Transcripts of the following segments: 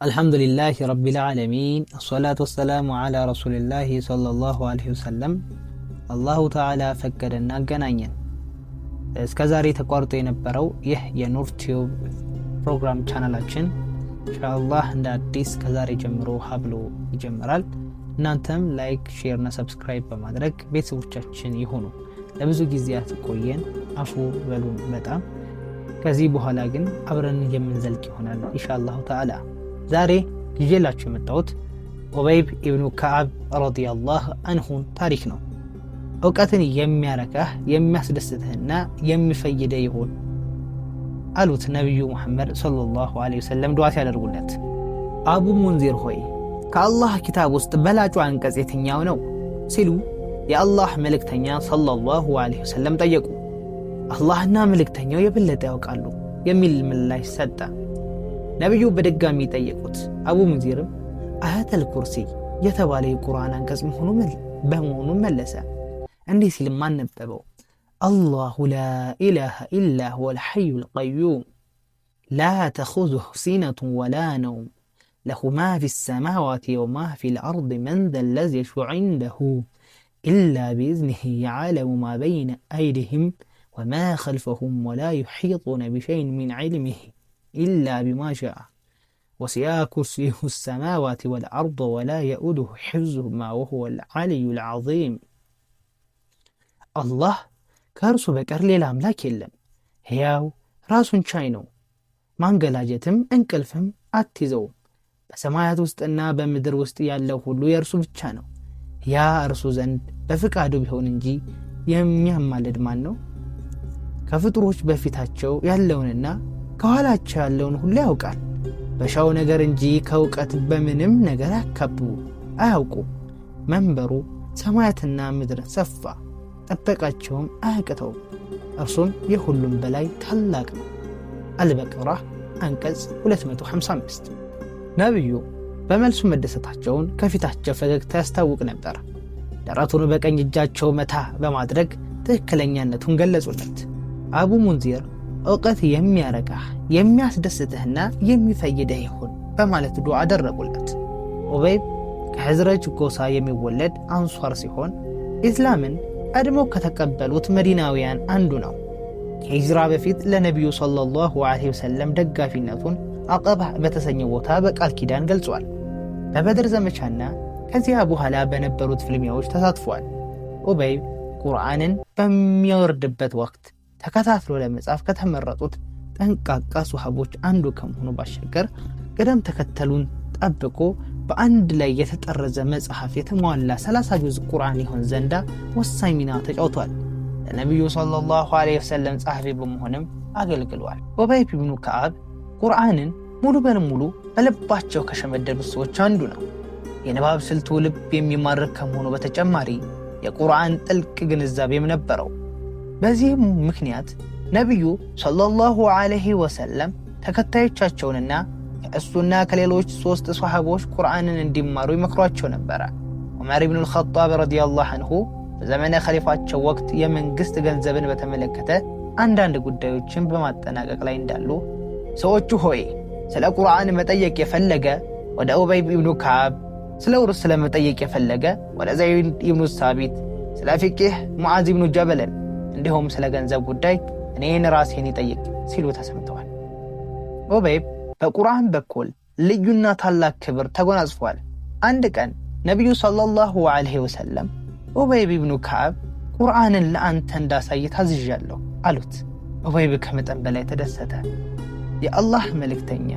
الحمد لله رب العالمين الصلاة والسلام على رسول الله صلى الله عليه وسلم الله تعالى ፈቀደና አገናኘን። እስከዛሬ ተቋርጦ የነበረው ይህ የኑር ቲዩብ ፕሮግራም ቻናላችን ኢንሻአላህ እንደ አዲስ ከዛሬ ጀምሮ ሀብሎ ይጀምራል። እናንተም ላይክ፣ ሼር እና ሰብስክራይብ በማድረግ ቤተሰቦቻችን ይሁኑ። ለብዙ ጊዜያት ቆየን፣ አፉ በሉን በጣም። ከዚህ በኋላ ግን አብረን የምንዘልቅ ይሆናል ኢንሻአላህ ተዓላ። ዛሬ ይዤላችሁ የመጣሁት ኡበይብ ኢብኑ ከዓብ ረዲየላሁ ዐንሁ ታሪክ ነው። እውቀትን የሚያረካህ የሚያስደስትህና የሚፈይደህ ይሁን አሉት ነቢዩ ሙሐመድ ሰለላሁ ዐለይሂ ወሰለም ዱዓ ሲያደርጉለት። አቡ ሙንዚር ሆይ ከአላህ ኪታብ ውስጥ በላጩ አንቀጽ የትኛው ነው ሲሉ የአላህ መልእክተኛ ሰለላሁ ዐለይሂ ወሰለም ጠየቁ። አላህና መልእክተኛው የበለጠ ያውቃሉ የሚል ምላሽ ሰጠ። ነቢዩ በድጋሚ ጠየቁት። አቡ ሙንዚርም አያተል ኩርሲ የተባለ የቁርአን አንቀጽ በመሆኑ መለሰ። እንዲህ ሲልም አነበበው፣ አላሁ ላ ኢላሃ ኢላ ሁወል ሐዩል ቀዩም ላ ተኹዙሁ ሲነቱን ወላ ነውም ለሁ ማ ፊ ሰማዋቲ ወማ ፊል አርድ መን ዘለዚ የሽፈዑ ዒንደሁ ኢላ ቢኢዝኒሂ የዕለሙ ማ በይነ አይዲሂም ወማ ኸልፈሁም ወላ ዩሒጡነ ቢሸይኢን ሚን ዒልሚሂ إلا بما شاء وسع كرسيه السماوات والأرض ولا يؤوده حفظهما وهو العلي العظيم الله ከእርሱ በቀር ሌላ አምላክ የለም። ሕያው ራሱን ቻይ ነው። ማንገላጀትም እንቅልፍም አትይዘውም። በሰማያት ውስጥና በምድር ውስጥ ያለው ሁሉ የእርሱ ብቻ ነው። ያ እርሱ ዘንድ በፍቃዱ ቢሆን እንጂ የሚያማልድ ማን ነው? ከፍጡሮች በፊታቸው ያለውንና ከኋላቸው ያለውን ሁሉ ያውቃል። በሻው ነገር እንጂ ከእውቀት በምንም ነገር አያውቁ። መንበሩ ሰማያትና ምድርን ሰፋ፣ ጠበቃቸውም አያቅተውም። እርሱም የሁሉም በላይ ታላቅ ነው። አልበቀራ አንቀጽ 255። ነቢዩ በመልሱ መደሰታቸውን ከፊታቸው ፈገግታ ያስታውቅ ነበር። ደረቱን በቀኝ እጃቸው መታ በማድረግ ትክክለኛነቱን ገለጹለት። አቡ ሙንዚር እውቀት የሚያረካህ የሚያስደስትህና የሚፈይደህ ይሁን በማለት ዱዓ አደረጉለት። ኡበይብ ከሕዝረጅ ጎሳ የሚወለድ አንሷር ሲሆን ኢስላምን ቀድሞ ከተቀበሉት መዲናውያን አንዱ ነው። ከሂጅራ በፊት ለነቢዩ ሰለላሁ ዐለይሂ ወሰለም ደጋፊነቱን አቀባ በተሰኘው ቦታ በቃል ኪዳን ገልጿል። በበድር ዘመቻና ከዚያ በኋላ በነበሩት ፍልሚያዎች ተሳትፏል። ኡበይብ ቁርአንን በሚያወርድበት ወቅት ተከታትሎ ለመጻፍ ከተመረጡት ጠንቃቃ ሱሐቦች አንዱ ከመሆኑ ባሻገር ቅደም ተከተሉን ጠብቆ በአንድ ላይ የተጠረዘ መጽሐፍ የተሟላ 30 ጁዝ ቁርአን ይሆን ዘንዳ ወሳኝ ሚና ተጫውቷል። ለነቢዩ ሰለላሁ ዐለይሂ ወሰለም ጸሐፊ በመሆንም አገልግሏል። ኡበይብ ኢብኑ ከዓብ ቁርአንን ሙሉ በሙሉ በልባቸው ከሸመደዱት ሰዎች አንዱ ነው። የንባብ ስልቱ ልብ የሚማርክ ከመሆኑ በተጨማሪ የቁርአን ጥልቅ ግንዛቤም ነበረው። በዚህም ምክንያት ነቢዩ ሰለላሁ ዐለይሂ ወሰለም ተከታዮቻቸውንና ከእሱና ከሌሎች 3 ሷሐቦች ቁርአንን እንዲማሩ ይመክሯቸው ነበረ። ዑመር ኢብኑ አልኸጣብ ረዲየላሁ ዐንሁ በዘመነ ኸሊፋቸው ወቅት የመንግስት ገንዘብን በተመለከተ አንዳንድ ጉዳዮችን በማጠናቀቅ ላይ እንዳሉ ሰዎቹ ሆይ ስለ ቁርአን መጠየቅ የፈለገ ወደ ኡበይብ ኢብኑ ከዓብ፣ ስለ ውርስ ስለመጠየቅ የፈለገ ወደ ዘይድ ኢብኑ ሳቢት፣ ስለ ፊቅህ ሙዓዝ ኢብኑ ጀበልን እንዲሁም ስለ ገንዘብ ጉዳይ እኔን ራሴን ይጠይቅ ሲሉ ተሰምተዋል። ኡበይብ በቁርአን በኩል ልዩና ታላቅ ክብር ተጎናጽፏል። አንድ ቀን ነቢዩ ሰለላሁ ዐለይሂ ወሰለም ኡበይብ ኢብኑ ከዓብ ቁርአንን ለአንተ እንዳሳይ ታዝዣለሁ አሉት። ኡበይብ ከመጠን በላይ ተደሰተ። የአላህ መልእክተኛ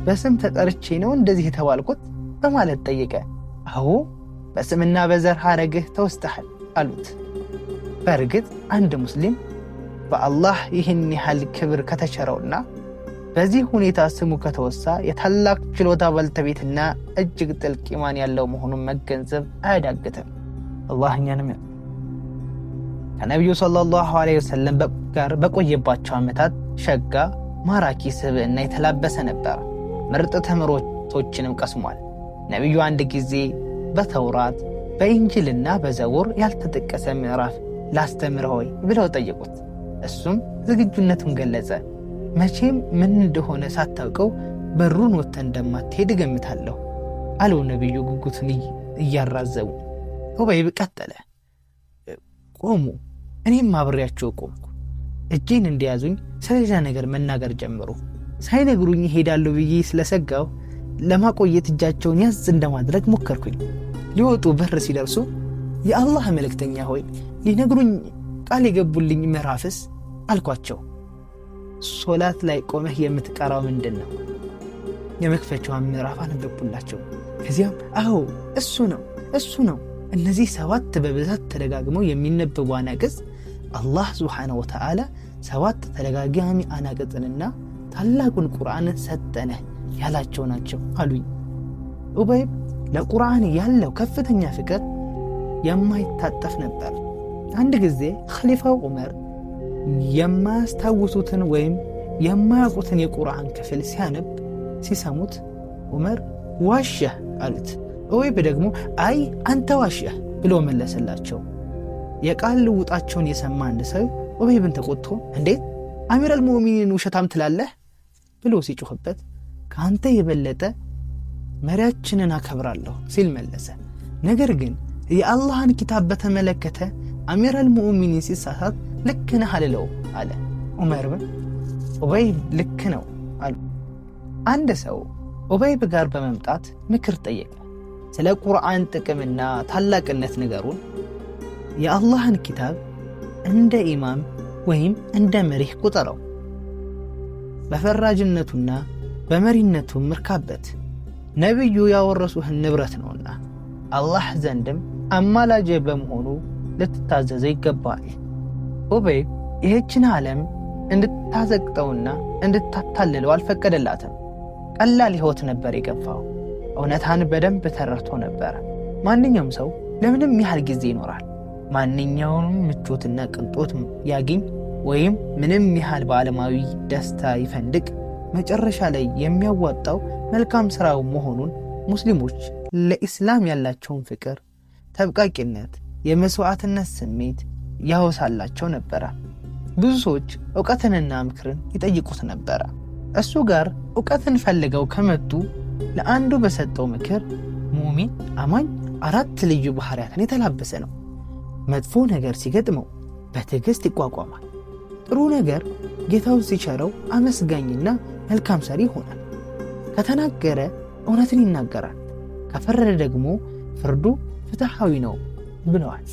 በስም ተጠርቼ ነው እንደዚህ የተባልኩት በማለት ጠየቀ። አዎ በስምና በዘር ሐረግህ ተወስተሃል አሉት። በእርግጥ አንድ ሙስሊም በአላህ ይህን ያህል ክብር ከተቸረውና በዚህ ሁኔታ ስሙ ከተወሳ የታላቅ ችሎታ ባልተቤትና እጅግ ጥልቅ ኢማን ያለው መሆኑን መገንዘብ አያዳግትም። አላህ እኛንም ከነቢዩ ሰለላሁ ዐለይሂ ወሰለም ጋር በቆየባቸው ዓመታት ሸጋ ማራኪ ስብዕና የተላበሰ ነበር። ምርጥ ትምህርቶችንም ቀስሟል። ነቢዩ አንድ ጊዜ በተውራት በኢንጂልና በዘቡር ያልተጠቀሰ ምዕራፍ ላስተምር ሆይ ብለው ጠየቁት። እሱም ዝግጁነቱን ገለጸ። መቼም ምን እንደሆነ ሳታውቀው በሩን ወጥተህ እንደማትሄድ እገምታለሁ አለው ነብዩ ጉጉትን እያራዘሙ። ኡበይብ ቀጠለ። ቆሙ። እኔም አብሬያቸው ቆምኩ። እጄን እንዲያዙኝ ስለሌላ ነገር መናገር ጀመሩ። ሳይነግሩኝ እሄዳለሁ ብዬ ስለሰጋው ለማቆየት እጃቸውን ያዝ እንደማድረግ ሞከርኩኝ። ሊወጡ በር ሲደርሱ የአላህ መልእክተኛ ሆይ ሊነግሩኝ ቃል የገቡልኝ ምዕራፍስ አልኳቸው። ሶላት ላይ ቆመህ የምትቀራው ምንድን ነው? የመክፈቻውን ምዕራፍ አነበብኩላቸው። ከዚያም አዎ እሱ ነው እነዚህ 7 በብዛት ተደጋግመው የሚነበቡ አናቅጽ አላህ ሱብሓነሁ ወተዓላ 7 ተደጋጋሚ አናቅጽንና ታላቁን ቁርአንን ሰጠነህ ያላቸው ናቸው አሉኝ። ኡበይብ ለቁርአን ያለው ከፍተኛ ፍቅር የማይታጠፍ ነበር። አንድ ጊዜ ኸሊፋው ዑመር የማያስታውሱትን ወይም የማያውቁትን የቁርአን ክፍል ሲያነብ ሲሰሙት ዑመር ዋሸህ አሉት። ኡበይብ ደግሞ አይ አንተ ዋሸህ ብሎ መለሰላቸው። የቃል ልውጣቸውን የሰማ አንድ ሰው ኡበይብን ተቆጥቶ እንዴት አሚረል ሙእሚኒን ውሸታም ትላለህ ብሎ ሲጮህበት ከአንተ የበለጠ መሪያችንን አከብራለሁ ሲል መለሰ። ነገር ግን የአላህን ኪታብ በተመለከተ አሚረል ሙእሚኒን ሲሳሳት ልክ ነህ አልለው አለ። ዑመርም ኡበይብ ልክ ነው አሉ። አንድ ሰው ኡበይብ ጋር በመምጣት ምክር ጠየቀ። ስለ ቁርአን ጥቅምና ታላቅነት ንገሩን። የአላህን ኪታብ እንደ ኢማም ወይም እንደ መሪህ ቁጠረው። በፈራጅነቱና በመሪነቱ ምርካበት። ነብዩ ያወረሱህን ንብረት ነውና አላህ ዘንድም አማላጅ በመሆኑ ልትታዘዘ ይገባል። ኡበይብ ይህችን ዓለም እንድታዘቅጠውና እንድታታልለው አልፈቀደላትም። ቀላል ሕይወት ነበር የገፋው። እውነታን በደንብ ተረድቶ ነበር። ማንኛውም ሰው ለምንም ያህል ጊዜ ይኖራል። ማንኛውንም ምቾትና ቅንጦት ያግኝ ወይም ምንም ያህል በዓለማዊ ደስታ ይፈንድቅ፣ መጨረሻ ላይ የሚያዋጣው መልካም ሥራው መሆኑን ሙስሊሞች ለኢስላም ያላቸውን ፍቅር፣ ተብቃቂነት፣ የመስዋዕትነት ስሜት ያወሳላቸው ነበረ። ብዙ ሰዎች ዕውቀትንና ምክርን ይጠይቁት ነበረ። እሱ ጋር ዕውቀትን ፈልገው ከመጡ ለአንዱ በሰጠው ምክር ሙእሚን አማኝ 4 ልዩ ባህሪያትን የተላበሰ ነው። መጥፎ ነገር ሲገጥመው በትዕግስት ይቋቋማል። ጥሩ ነገር ጌታው ሲቸረው አመስጋኝና መልካም ሰሪ ይሆናል። ከተናገረ እውነትን ይናገራል። ከፈረደ ደግሞ ፍርዱ ፍትሃዊ ነው ብለዋል።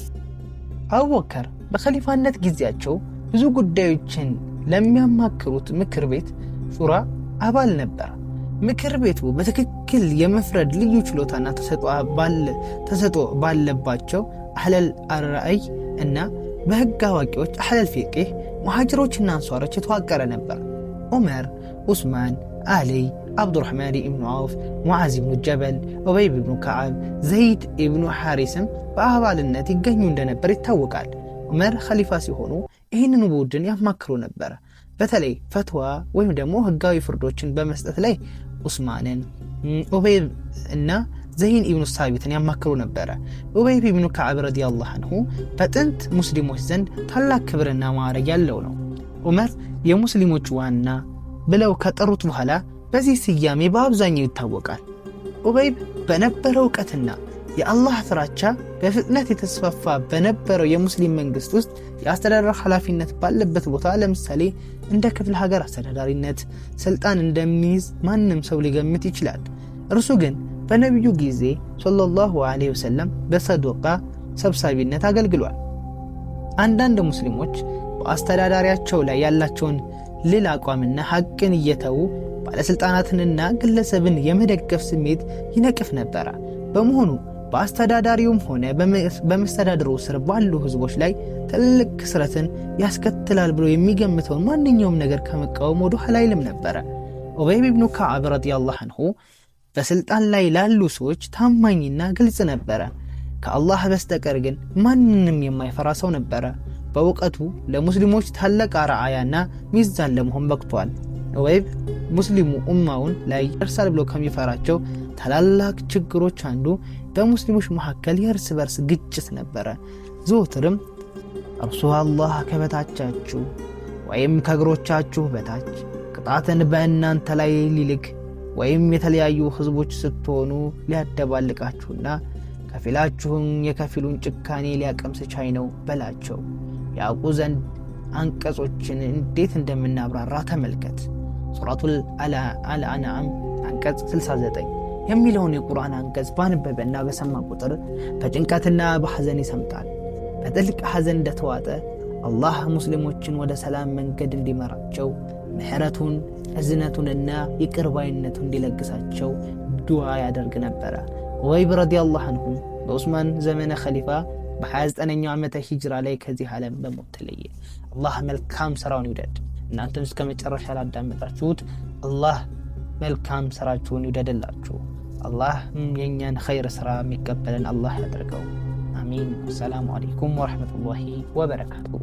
አቡበከር በኸሊፋነት ጊዜያቸው ብዙ ጉዳዮችን ለሚያማክሩት ምክር ቤት ሹራ አባል ነበር። ምክር ቤቱ በትክክል የመፍረድ ልዩ ችሎታና ተሰጥኦ ባለባቸው አህለል አርአይ እና በህግ አዋቂዎች አህለል ፊቅህ ሙሃጅሮችና አንሷሮች የተዋቀረ ነበር። ዑመር፣ ዑስማን፣ አሊ፣ አብዱራህማን ኢብኑ ዐውፍ፣ ሙዓዝ ኢብኑ ጀበል፣ ኡበይብ ኢብኑ ከዓብ፣ ዘይድ ኢብኑ ሐሪስም በአባልነት ይገኙ እንደነበር ይታወቃል። ዑመር ኸሊፋ ሲሆኑ ይህንን ቡድን ያማክሩ ነበር። በተለይ ፈትዋ ወይም ደግሞ ህጋዊ ፍርዶችን በመስጠት ላይ ዑስማንን፣ ኡበይብ እና ዘይን ኢብኑ ሳቢትን ያማክሩ ነበር። ኡበይብ ኢብኑ ከዓብ ረዲየላሁ ዐንሁ በጥንት ሙስሊሞች ዘንድ ታላቅ ክብርና ማዕረግ ያለው ነው። ዑመር የሙስሊሞች ዋና ብለው ከጠሩት በኋላ በዚህ ስያሜ በአብዛኛው ይታወቃል። ኡበይብ በነበረው ዕውቀትና የአላህ ፍራቻ በፍጥነት የተስፋፋ በነበረው የሙስሊም መንግስት ውስጥ የአስተዳደር ኃላፊነት ባለበት ቦታ ለምሳሌ እንደ ክፍለ ሀገር አስተዳዳሪነት ስልጣን እንደሚይዝ ማንም ሰው ሊገምት ይችላል። እርሱ ግን በነቢዩ ጊዜ ሰለላሁ ዐለይሂ ወሰለም በሰዶቃ ሰብሳቢነት አገልግሏል። አንዳንድ ሙስሊሞች በአስተዳዳሪያቸው ላይ ያላቸውን ልል አቋምና ሐቅን እየተዉ ባለስልጣናትንና ግለሰብን የመደገፍ ስሜት ይነቅፍ ነበር። በመሆኑ በአስተዳዳሪውም ሆነ በመስተዳድሩ ስር ባሉ ህዝቦች ላይ ትልቅ ክስረትን ያስከትላል ብሎ የሚገምተውን ማንኛውም ነገር ከመቃወም ወደ ኋላ አይልም ነበር። ኡበይብ ኢብኑ ከዓብ ረዲየላሁ ዐንሁ በስልጣን ላይ ላሉ ሰዎች ታማኝና ግልጽ ነበር። ከአላህ በስተቀር ግን ማንንም የማይፈራ ሰው ነበር። በእውቀቱ ለሙስሊሞች ታላቅ አርአያና ሚዛን ለመሆን በቅቷል። ኡበይብ ሙስሊሙ ኡማውን ላይ ይደርሳል ብሎ ከሚፈራቸው ታላላቅ ችግሮች አንዱ በሙስሊሞች መካከል የእርስ በርስ ግጭት ነበር። ዘወትርም እርሱ አላህ ከበታቻችሁ ወይም ከእግሮቻችሁ በታች ቅጣትን በእናንተ ላይ ሊልክ ወይም የተለያዩ ህዝቦች ስትሆኑ ሊያደባልቃችሁና ከፊላችሁም የከፊሉን ጭካኔ ሊያቀምስ ቻይ ነው በላቸው። ያውቁ ዘንድ አንቀጾችን እንዴት እንደምናብራራ ተመልከት። ሱረቱል አልአንዓም አንቀጽ 69 የሚለውን የቁርአን አንቀጽ ባነበበና በሰማ ቁጥር በጭንቀትና በሐዘን ይሰምጣል። በጥልቅ ሐዘን እንደተዋጠ አላህ ሙስሊሞችን ወደ ሰላም መንገድ እንዲመራቸው ምህረቱን እዝነቱንና ይቅርባይነቱን እንዲለግሳቸው ዱዓ ያደርግ ነበረ። ዑበይብ ረዲየላሁ ዐንሁ በዑስማን ዘመነ ኸሊፋ በ29ኛው ዓመተ ሂጅራ ላይ ከዚህ ዓለም በሞት ተለየ። አላህ መልካም ስራውን ይውደድ። እናንተም እስከ መጨረሻ ላዳመጣችሁት አላህ መልካም ስራችሁን ይውደድላችሁ። አላህ የኛን ኸይር ስራ የሚቀበለን አላህ ያድርገው። አሚን። ሰላሙ አለይኩም ወራህመቱላሂ ወበረካቱሁ።